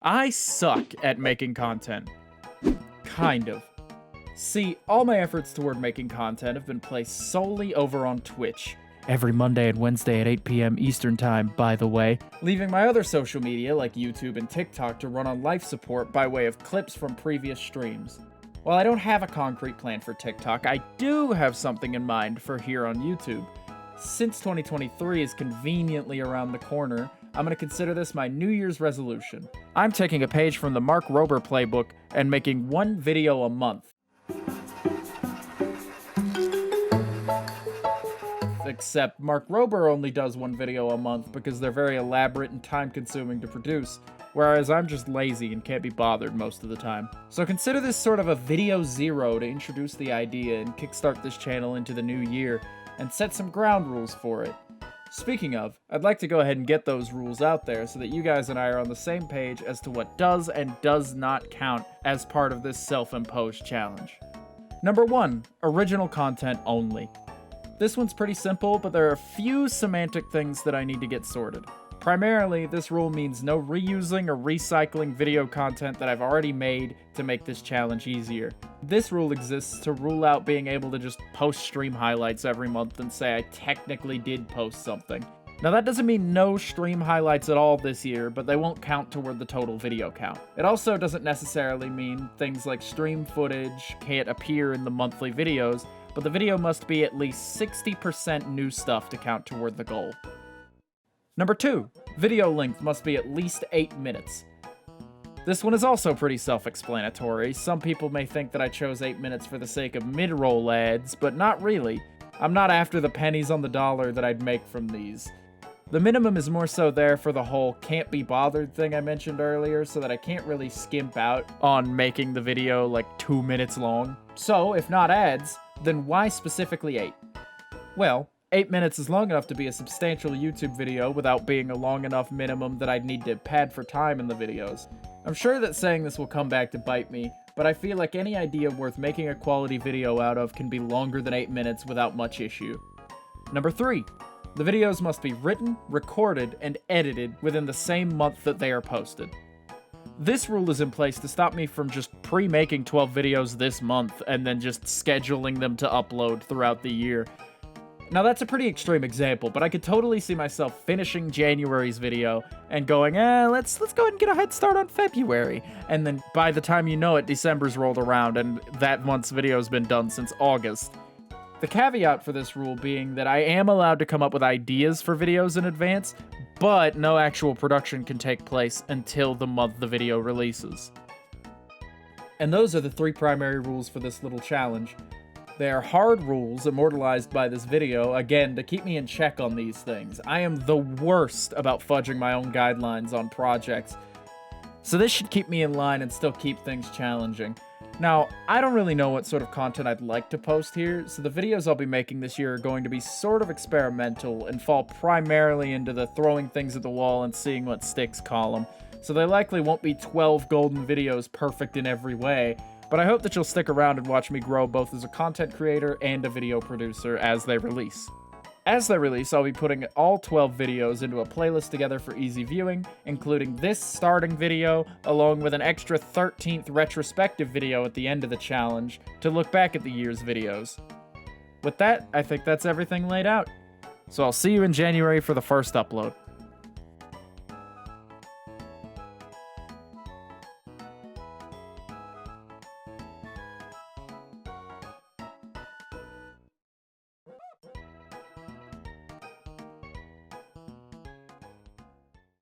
I suck at making content. Kind of. See, all my efforts toward making content have been placed solely over on Twitch. Every Monday and Wednesday at 8 p.m. Eastern Time, by the way. Leaving my other social media, like YouTube and TikTok, to run on life support by way of clips from previous streams. While I don't have a concrete plan for TikTok, I do have something in mind for here on YouTube. Since 2023 is conveniently around the corner, I'm going to consider this my New Year's resolution. I'm taking a page from the Mark Rober playbook and making one video a month. Except Mark Rober only does one video a month because they're very elaborate and time-consuming to produce, whereas I'm just lazy and can't be bothered most of the time. So consider this sort of a video zero to introduce the idea and kickstart this channel into the new year, and set some ground rules for it. Speaking of, I'd like to go ahead and get those rules out there so that you guys and I are on the same page as to what does and does not count as part of this self-imposed challenge. Number 1, original content only. This one's pretty simple, but there are a few semantic things that I need to get sorted. Primarily, this rule means no reusing or recycling video content that I've already made to make this challenge easier. This rule exists to rule out being able to just post stream highlights every month and say I technically did post something. Now that doesn't mean no stream highlights at all this year, but they won't count toward the total video count. It also doesn't necessarily mean things like stream footage can't appear in the monthly videos, but the video must be at least 60% new stuff to count toward the goal. Number 2, video length must be at least 8 minutes. This one is also pretty self-explanatory. Some people may think that I chose 8 minutes for the sake of mid-roll ads, but not really. I'm not after the pennies on the dollar that I'd make from these. The minimum is more so there for the whole can't be bothered thing I mentioned earlier, so that I can't really skimp out on making the video like 2 minutes long. So, if not ads, then why specifically 8? Well, 8 minutes is long enough to be a substantial YouTube video without being a long enough minimum that I'd need to pad for time in the videos. I'm sure that saying this will come back to bite me, but I feel like any idea worth making a quality video out of can be longer than 8 minutes without much issue. Number 3, the videos must be written, recorded, and edited within the same month that they are posted. This rule is in place to stop me from just pre-making 12 videos this month and then just scheduling them to upload throughout the year. Now that's a pretty extreme example, but I could totally see myself finishing January's video and going, let's go ahead and get a head start on February. And then by the time you know it, December's rolled around and that month's video's been done since August. The caveat for this rule being that I am allowed to come up with ideas for videos in advance, but no actual production can take place until the month the video releases. And those are the 3 primary rules for this little challenge. They are hard rules immortalized by this video, again, to keep me in check on these things. I am the worst about fudging my own guidelines on projects, so this should keep me in line and still keep things challenging. Now, I don't really know what sort of content I'd like to post here, so the videos I'll be making this year are going to be sort of experimental and fall primarily into the throwing things at the wall and seeing what sticks column, so they likely won't be 12 golden videos perfect in every way, but I hope that you'll stick around and watch me grow both as a content creator and a video producer as they release. As they release, I'll be putting all 12 videos into a playlist together for easy viewing, including this starting video, along with an extra 13th retrospective video at the end of the challenge, to look back at the year's videos. With that, I think that's everything laid out. So I'll see you in January for the first upload.